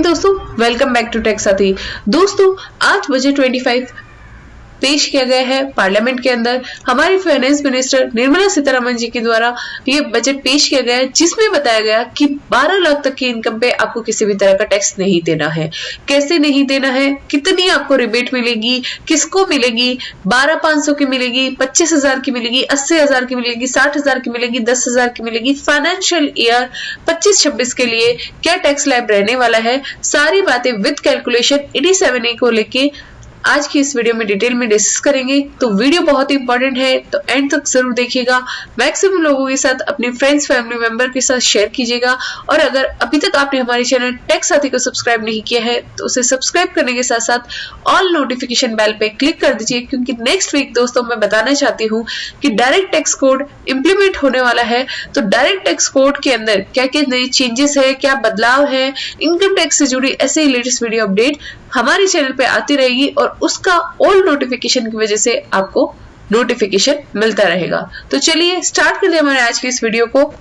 Morning दोस्तों, welcome back to take साथी। दोस्तों, आज बजट 25 पेश किया गया है पार्लियामेंट के अंदर। हमारी फाइनेंस मिनिस्टर निर्मला सीतारमण जी के द्वारा ये बजट पेश किया गया है, जिसमें बताया गया कि 12 लाख तक की इनकम पे आपको किसी भी तरह का टैक्स नहीं देना है। कैसे नहीं देना है, कितनी आपको रिबेट मिलेगी, किसको मिलेगी, 12,500 की मिलेगी, 25,000 की मिलेगी, 80,000 की मिलेगी, 60,000 की मिलेगी, 10,000 की मिलेगी, फाइनेंशियल ईयर 25-26 के लिए क्या टैक्स स्लैब रहने वाला है, सारी बातें विद कैलकुलेशन 87A को लेके आज की इस वीडियो में डिटेल में डिस्कस करेंगे। तो वीडियो बहुत ही इंपॉर्टेंट है, तो एंड तक जरूर देखिएगा। मैक्सिमम लोगों के साथ, अपने फ्रेंड्स फैमिली मेंबर के साथ शेयर कीजिएगा। और अगर अभी तक आपने हमारे चैनल टेक साथी को सब्सक्राइब नहीं किया है तो उसे सब्सक्राइब करने के साथ साथ ऑल नोटिफिकेशन बेल पे क्लिक कर दीजिए, क्योंकि नेक्स्ट वीक दोस्तों मैं बताना चाहती हूँ कि डायरेक्ट टैक्स कोड इंप्लीमेंट होने वाला है। तो डायरेक्ट टैक्स कोड के अंदर क्या क्या नए चेंजेस है, क्या बदलाव है, इनकम टैक्स से जुड़ी ऐसे ही लेटेस्ट वीडियो अपडेट हमारे चैनल पे आती रहेगी और उसका ऑल नोटिफिकेशन की वजह से आपको नोटिफिकेशन मिलता रहेगा। तो चलिए स्टार्ट कर दे हमारे आज की इस वीडियो को।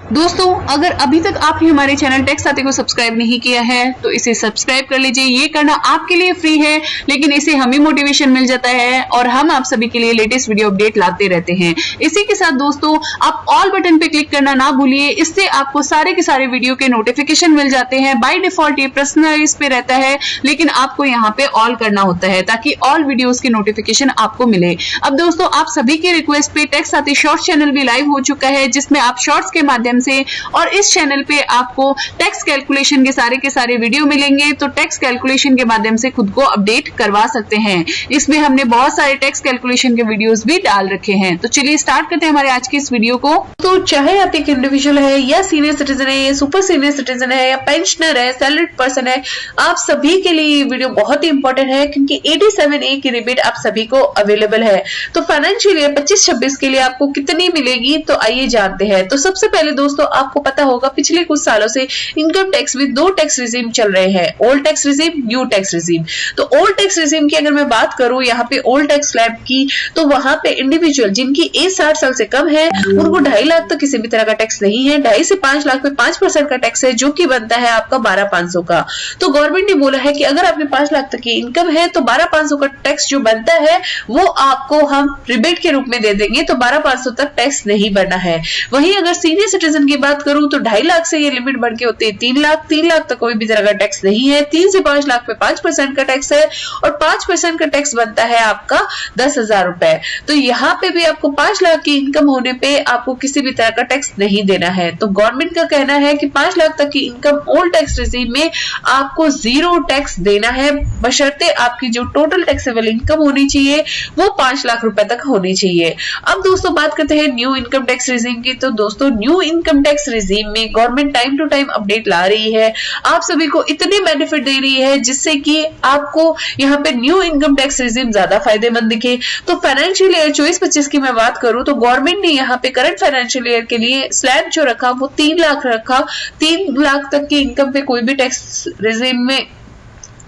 दोस्तों, अगर अभी तक आपने हमारे चैनल टेक साथी को सब्सक्राइब नहीं किया है तो इसे सब्सक्राइब कर लीजिए। ये करना आपके लिए फ्री है, लेकिन इसे हमें मोटिवेशन मिल जाता है और हम आप सभी के लिए लेटेस्ट वीडियो अपडेट लाते रहते हैं। इसी के साथ दोस्तों, आप ऑल बटन पे क्लिक करना ना भूलिए, इससे आपको सारे के सारे वीडियो के नोटिफिकेशन मिल जाते हैं। बाय डिफॉल्ट ये पर्सनलाइज पे रहता है, लेकिन आपको यहाँ पे ऑल करना होता है ताकि ऑल वीडियोस की नोटिफिकेशन आपको मिले। अब दोस्तों, आप सभी की रिक्वेस्ट पे टेक साथी शॉर्ट्स चैनल भी लाइव हो चुका है, जिसमें आप शॉर्ट्स के माध्यम से और इस चैनल पे आपको टैक्स कैलकुलेशन के सारे वीडियो मिलेंगे। तो टैक्स कैलकुलेशन के माध्यम से खुद को अपडेट करवा सकते हैं। इसमें हमने बहुत सारे टैक्स कैलकुलेशन के वीडियोस भी डाल रखे हैं। तो चलिए स्टार्ट करते हैं हमारे आज की इस वीडियो को। तो चाहे आप एक इंडिविजुअल है या सीनियर सिटीजन है या सुपर सीनियर सिटीजन है या पेंशनर है, सैलरीड पर्सन है, आप सभी के लिए ये वीडियो बहुत ही इंपॉर्टेंट है, क्योंकि 87A की रिबेट आप सभी को अवेलेबल है। तो फाइनेंशियल ईयर 25-26 के लिए आपको कितनी मिलेगी, तो आइए जानते हैं। तो सबसे पहले दोस्तों, आपको पता होगा पिछले कुछ सालों से इनकम टैक्स में 2 टैक्स रिजीम चल रहे हैं, old tax regime, new tax regime. तो ओल्ड टैक्स रिजीम की अगर मैं बात करूं यहाँ पे ओल्ड टैक्स स्लैब की, तो वहां पे इंडिविजुअल जिनकी एज 60 साल से कम है उनको 2.5 लाख तक किसी भी तरह का टैक्स नहीं है। 2.5 से 5 लाख पे 5% का टैक्स है, जो कि बनता है आपका 12,500 का। तो गवर्नमेंट ने बोला है कि अगर आपके 5 लाख तक की इनकम है तो 12,500 का टैक्स जो बनता है वो आपको हम रिबेट के रूप में दे देंगे। तो 12,500 तक टैक्स नहीं बनना है। वहीं अगर सीनियर सिटीजन की बात करूं तो 2.5 लाख से ये लिमिट बढ़ के होती है 3 लाख। 3 लाख तक कोई भी तरह का टैक्स नहीं है। 3 से 5 लाख पे 5% का टैक्स है और 5% का टैक्स बनता है आपका 10,000 रुपए। तो यहाँ पे भी आपको 5 लाख की इनकम होने पे आपको किसी भी तरह का टैक्स नहीं देना है। तो गवर्नमेंट का कहना है कि 5 लाख तक की इनकम ओल्ड टैक्स रिजीम में आपको 0 टैक्स देना है, बशर्ते आपकी जो टोटल टैक्सेबल इनकम होनी चाहिए वो 5 लाख रुपए तक होनी चाहिए। अब दोस्तों बात करते हैं न्यू इनकम टैक्स रिजीम की। तो दोस्तों, न्यू इनकम टैक्स रिजीम में government time to time update ला रही है, आप सभी को इतने बेनिफिट दे रही है जिससे कि आपको यहाँ पे न्यू इनकम टैक्स रिजीम ज्यादा फायदेमंद दिखे। तो फाइनेंशियल ईयर 24-25 की मैं बात करूं तो गवर्नमेंट ने यहाँ पे करंट फाइनेंशियल ईयर के लिए स्लैब जो रखा वो 3 लाख रखा। 3 लाख तक की इनकम पे कोई भी टैक्स रिजीम में,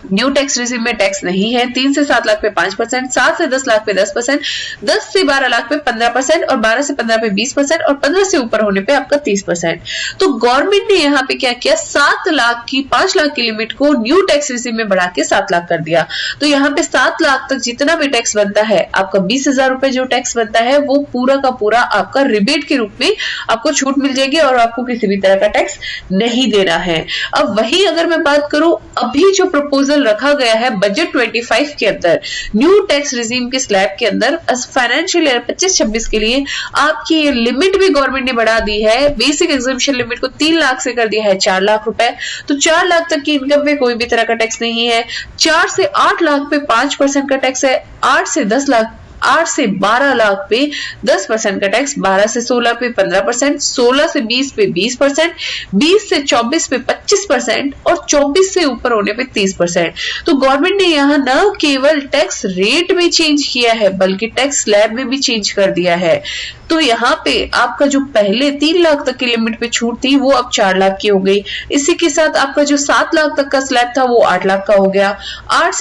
न्यू टैक्स रिजीम में टैक्स नहीं है। 3 से 7 लाख पे 5%, 7 से 10 लाख पे 10%, 10 से 12 लाख पे 15% और 12 से 15 पे 20% और 15 से ऊपर होने पे आपका 30%। तो गवर्नमेंट ने यहाँ पे क्या किया, 7 लाख की 5 लाख की लिमिट को न्यू टैक्स रिजीम में बढ़ा के 7 लाख कर दिया। तो यहाँ पे 7 लाख तक जितना भी टैक्स बनता है, आपका 20,000 रुपए जो टैक्स बनता है वो पूरा का पूरा आपका रिबेट के रूप में आपको छूट मिल जाएगी और आपको किसी भी तरह का टैक्स नहीं देना है। अब वही अगर मैं बात करूं, अभी जो प्रपोजल रखा गया है बजट 25 के अंदर न्यू टैक्स रिजीम के स्लैब के अंदर फाइनेंशियल ईयर 25-26 के लिए आपकी ये लिमिट भी गवर्नमेंट ने बढ़ा दी है। बेसिक एग्जम्पशन लिमिट को 3 लाख से कर दिया है 4 लाख रुपए। तो 4 लाख तक की इनकम पे कोई भी तरह का टैक्स नहीं है। 4 से 8 लाख पे 5% का टैक्स है। 8 से 12 लाख पे 10% का टैक्स, 12 से 16 पे 15%, 16 से 20 पे 20%, 20 से 24 पे 25% और 24 से ऊपर होने पे 30%। तो गवर्नमेंट ने यहाँ न केवल टैक्स रेट में चेंज किया है बल्कि टैक्स स्लैब में भी चेंज कर दिया है। तो यहाँ पे आपका जो पहले 3 लाख तक की लिमिट पे छूट थी वो अब 4 लाख की हो गई। इसी के साथ आपका जो 7 लाख तक का स्लैब था वो 8 लाख का हो गया। 7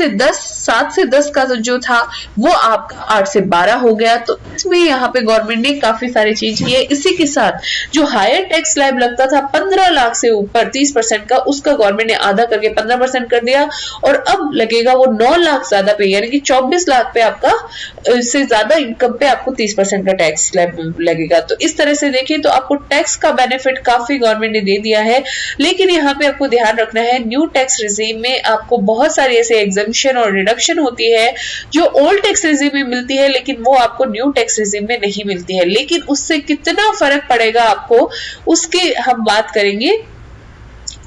से 10 का जो था वो आपका 8 से 12 हो गया। तो इसमें यहाँ पे गवर्नमेंट ने काफी सारी चीज की है। इसी के साथ जो हायर टैक्स स्लैब लगता था 15 लाख से ऊपर 30% का, उसका गवर्नमेंट ने आधा करके 15% कर दिया और अब लगेगा वो 9 लाख ज्यादा पे, यानी कि 24 लाख पे आपका इससे ज्यादा इनकम पे आपको 30% का टैक्स स्लैब लगेगा। तो इस तरह से देखिए तो आपको टैक्स का बेनिफिट काफी गवर्नमेंट ने दे दिया है। लेकिन यहाँ पे आपको ध्यान रखना है, न्यू टैक्स रिजीम में आपको बहुत सारी ऐसे एग्जम्पशन और रिडक्शन होती है जो ओल्ड टैक्स रिजीम में मिलती है, लेकिन वो आपको न्यू टैक्स रिजीम में नहीं मिलती है। लेकिन उससे कितना फर्क पड़ेगा आपको, उसके हम बात करेंगे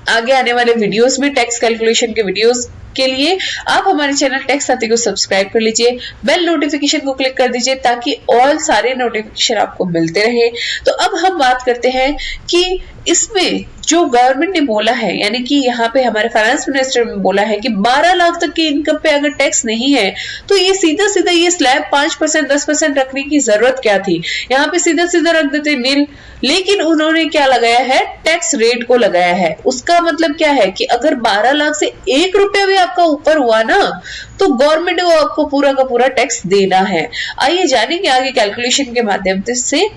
आगे आने वाले वीडियोस में। टैक्स कैलकुलेशन के वीडियोस के लिए आप हमारे चैनल टैक्स साथी को सब्सक्राइब कर लीजिए, बेल नोटिफिकेशन को क्लिक कर दीजिए ताकि ऑल सारे नोटिफिकेशन आपको मिलते रहे। तो अब हम बात करते हैं कि इसमें जो गवर्नमेंट ने बोला है, यानी कि यहाँ पे हमारे फाइनेंस मिनिस्टर ने बोला है कि 12 लाख तक की इनकम पे अगर टैक्स नहीं है तो ये सीधा सीधा ये स्लैब 5% 10% रखने की जरूरत क्या थी, यहाँ पे सीधा सीधा रख देते नील। लेकिन उन्होंने क्या लगाया है, टैक्स रेट को लगाया है। उसका मतलब क्या है कि अगर 12 लाख से 1 रुपया भी आपका ऊपर हुआ ना तो गवर्नमेंट को आपको पूरा का पूरा टैक्स देना है। आइए जानेंगे आगे कैलकुलेशन के माध्यम से।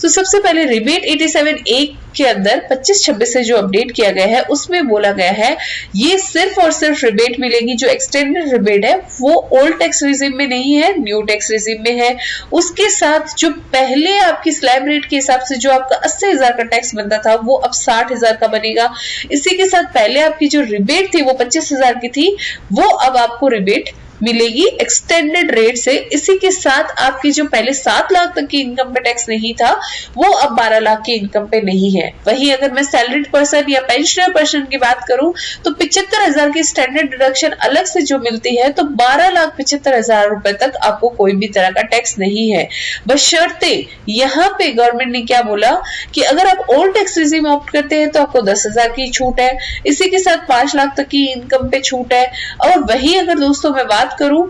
तो सबसे पहले रिबेट 87A के अंदर 25-26 से जो अपडेट किया गया है उसमें बोला गया है ये सिर्फ और सिर्फ रिबेट मिलेगी। जो एक्सटेंडेड रिबेट है वो ओल्ड टैक्स रिजीम में नहीं है, न्यू टैक्स रिजीम में है। उसके साथ जो पहले आपकी स्लैब रेट के हिसाब से जो आपका 80,000 का टैक्स बनता था वो अब 60,000 का बनेगा। इसी के साथ पहले आपकी जो रिबेट थी वो 25,000 की थी, वो अब आपको रिबेट मिलेगी एक्सटेंडेड रेट से। इसी के साथ आपकी जो पहले 7 लाख तक की इनकम पे टैक्स नहीं था वो अब 12 लाख की इनकम पे नहीं है। वहीं अगर मैं सैलरीड पर्सन या पेंशनर पर्सन की बात करूं तो 75,000 की स्टैंडर्ड डिडक्शन अलग से जो मिलती है तो 12,75,000 रुपए तक आपको कोई भी तरह का टैक्स नहीं है। बशर्ते यहाँ पे गवर्नमेंट ने क्या बोला कि अगर आप ओल्ड टैक्स रिजीम ऑप्ट करते हैं तो आपको 10,000 की छूट है, इसी के साथ 5 लाख तक की इनकम पे छूट है। और वही अगर दोस्तों मैं बात करूं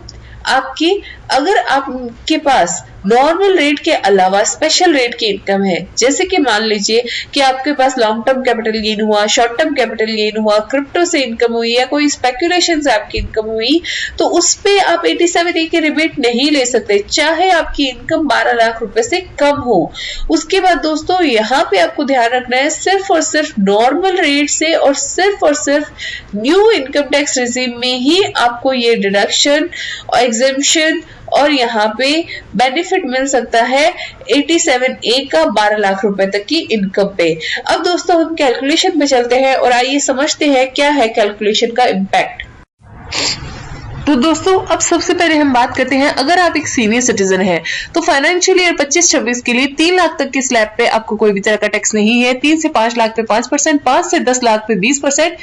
आपकी, अगर आपके पास नॉर्मल रेट के अलावा स्पेशल रेट की इनकम है, जैसे कि मान लीजिए कि आपके पास लॉन्ग टर्म कैपिटल गेन हुआ, शॉर्ट टर्म कैपिटल गेन हुआ, क्रिप्टो से इनकम हुई या कोई स्पेकुलेशन से आपकी इनकम हुई, तो उस पे आप 87A के रिबेट नहीं ले सकते, चाहे आपकी इनकम 12 लाख रुपए से कम हो। उसके बाद दोस्तों यहाँ पे आपको ध्यान रखना है सिर्फ और सिर्फ नॉर्मल रेट से और सिर्फ न्यू इनकम टैक्स रिजीम में ही आपको ये डिडक्शन और एग्जेम्पशन और यहाँ पे बेनिफिट मिल सकता है 87A का 12 लाख रुपए तक की इनकम पे। अब दोस्तों हम कैलकुलेशन पे चलते हैं और आइए समझते हैं क्या है कैलकुलेशन का इम्पैक्ट। तो दोस्तों अब सबसे पहले हम बात करते हैं, अगर आप एक सीनियर सिटीजन हैं तो फाइनेंशियल ईयर 25-26 के लिए 3 लाख तक की स्लैब पे आपको कोई भी तरह का टैक्स नहीं है। 3 से 5 लाख पे 5%, 5 से 10 लाख पे 20%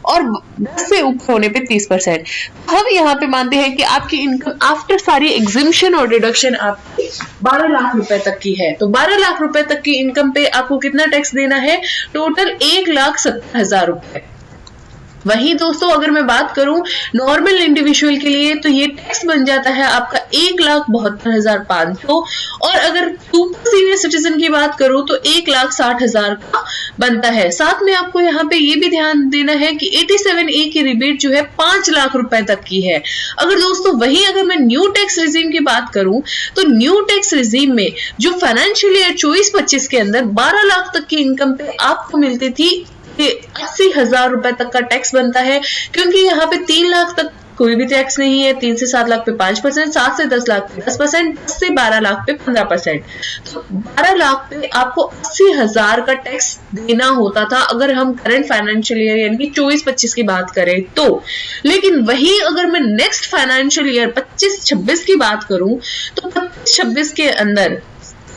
और 10 से ऊपर होने पे 30%। हम यहाँ पे मानते हैं कि आपकी इनकम आफ्टर सारी एग्जिम्पशन और डिडक्शन आपकी 12 लाख रुपए तक की है। तो 12 लाख रुपए तक की इनकम पे आपको कितना टैक्स देना है, टोटल 1,70,000 रुपए। वहीं दोस्तों अगर मैं बात करूं नॉर्मल इंडिविजुअल के लिए तो ये टैक्स बन जाता है आपका 1,72,500 और अगर सुपर सीनियर सिटीजन की बात करूं तो 1,60,000 का बनता है। साथ में आपको यहाँ पे ये भी ध्यान देना है कि 87A की रिबेट जो है 5 लाख रुपए तक की है। अगर दोस्तों वहीं अगर मैं न्यू टैक्स रिजीम की बात करूं तो न्यू टैक्स रिजीम में जो फाइनेंशियल ईयर 24-25 के अंदर 12 लाख तक की इनकम पे आपको मिलती थी 80,000 रुपए तक का टैक्स बनता है, क्योंकि यहाँ पे 3 लाख तक कोई भी टैक्स नहीं है। 3 से 7 लाख पे 5%, 7 से 10 लाख पे 10%, 10 से 12 लाख पे 15%। तो 12 लाख पे आपको 80,000 का टैक्स देना होता था अगर हम करंट फाइनेंशियल ईयर यानी कि 24-25 की बात करें तो। लेकिन वही अगर मैं नेक्स्ट फाइनेंशियल ईयर 25-26 की बात करूं तो 25-26 के अंदर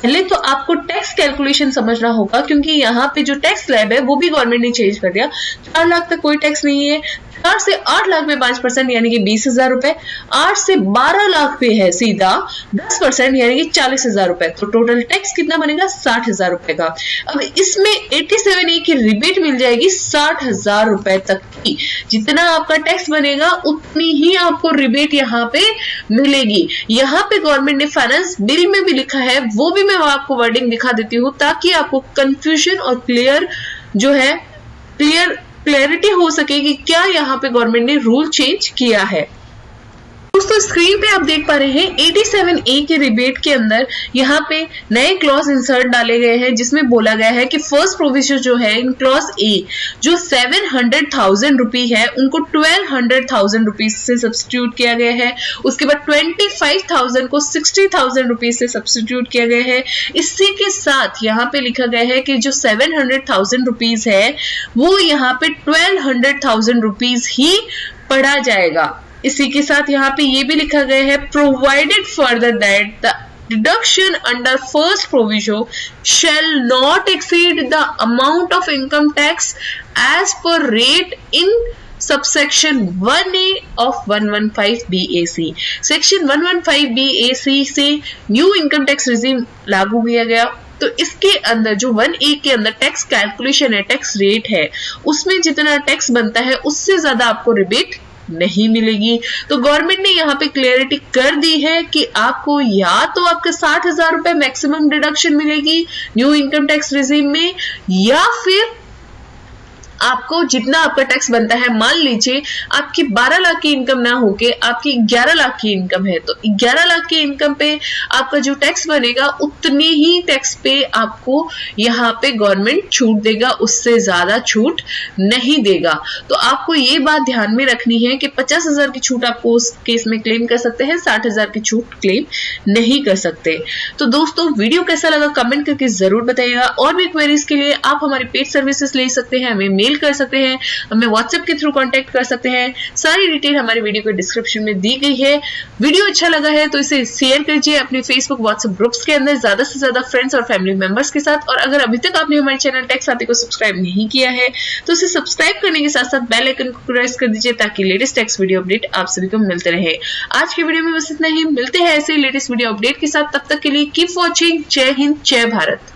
पहले तो आपको टैक्स कैलकुलेशन समझना होगा, क्योंकि यहाँ पे जो टैक्स स्लैब है वो भी गवर्नमेंट ने चेंज कर दिया। 4 लाख तक कोई टैक्स नहीं है, 4 से 8 लाख में 5% यानी कि 20,000 रुपए, 8 से 12 लाख पे है सीधा 10% यानी कि 40,000 रुपए। तो टोटल टैक्स कितना बनेगा, 60,000 रुपए का। अब इसमें 87A की रिबेट मिल जाएगी 60,000 रुपए तक की। जितना आपका टैक्स बनेगा उतनी ही आपको रिबेट यहाँ पे मिलेगी। यहाँ पे गवर्नमेंट ने फाइनेंस बिल में भी लिखा है, वो भी मैं आपको वर्डिंग दिखा देती हूँ ताकि आपको कंफ्यूजन और क्लियरिटी हो सके कि क्या यहाँ पे गवर्नमेंट ने रूल चेंज किया है। दोस्तों स्क्रीन पे आप देख पा रहे हैं 87A के रिबेट के अंदर यहाँ पे नए क्लॉज इंसर्ट डाले गए हैं, जिसमें बोला गया है कि फर्स्ट प्रोविजन जो है इन क्लॉज ए जो 700,000 रुपी है उनको 1200,000 रुपीज से सब्स्टिट्यूट किया गया है। उसके बाद 25,000 को 60,000 रुपीज से सब्स्टिट्यूट किया गया है। इसी के साथ यहाँ पे लिखा गया है कि जो 700,000 रुपीज है वो यहाँ पे 1200,000 रुपीज ही पढ़ा जाएगा। इसी के साथ यहाँ पे ये भी लिखा गया है provided further that the deduction under first provision shall not exceed the amount of income tax as per rate in subsection 1A of 115 BAC। Section 115 BAC से न्यू इनकम टैक्स रिजीम लागू किया गया। तो इसके अंदर जो 1A के अंदर टैक्स कैलकुलेशन है, टैक्स रेट है, उसमें जितना टैक्स बनता है उससे ज्यादा आपको रिबेट नहीं मिलेगी। तो गवर्नमेंट ने यहाँ पे क्लियरिटी कर दी है कि आपको या तो आपके 60,000 रुपए मैक्सिमम डिडक्शन मिलेगी न्यू इनकम टैक्स रिजीम में, या फिर आपको जितना आपका टैक्स बनता है, मान लीजिए आपकी 12 लाख की इनकम ना होके आपकी 11 लाख की इनकम है, तो 11 लाख की इनकम पे आपका जो टैक्स बनेगा उतने ही टैक्स पे आपको यहाँ पे गवर्नमेंट छूट देगा, उससे ज्यादा छूट नहीं देगा। तो आपको ये बात ध्यान में रखनी है कि 50,000 की छूट आपको उस केस में क्लेम कर सकते हैं, 60,000 की छूट क्लेम नहीं कर सकते। तो दोस्तों वीडियो कैसा लगा कमेंट करके जरूर बताइएगा। और भी क्वेरीज के लिए आप हमारी पेड सर्विसेज ले सकते हैं, हमें मेल कर सकते हैं, हमें व्हाट्सएप के थ्रू कांटेक्ट कर सकते हैं। सारी डिटेल हमारे वीडियो के डिस्क्रिप्शन में दी गई है। वीडियो अच्छा लगा है तो इसे शेयर कीजिए अपने फेसबुक व्हाट्सएप ग्रुप्स के अंदर ज्यादा से ज्यादा फ्रेंड्स और फैमिली मेंबर्स के साथ। और अगर अभी तक आपने हमारे चैनल टेक साथी को सब्सक्राइब नहीं किया है तो इसे सब्सक्राइब करने के साथ साथ बेल आइकन को प्रेस कर दीजिए ताकि लेटेस्ट टैक्स वीडियो अपडेट आप सभी को मिलते रहे। आज के वीडियो में बस इतना ही, मिलते हैं ऐसे लेटेस्ट वीडियो अपडेट के साथ। तब तक के लिए कीप वॉचिंग। जय हिंद, जय भारत।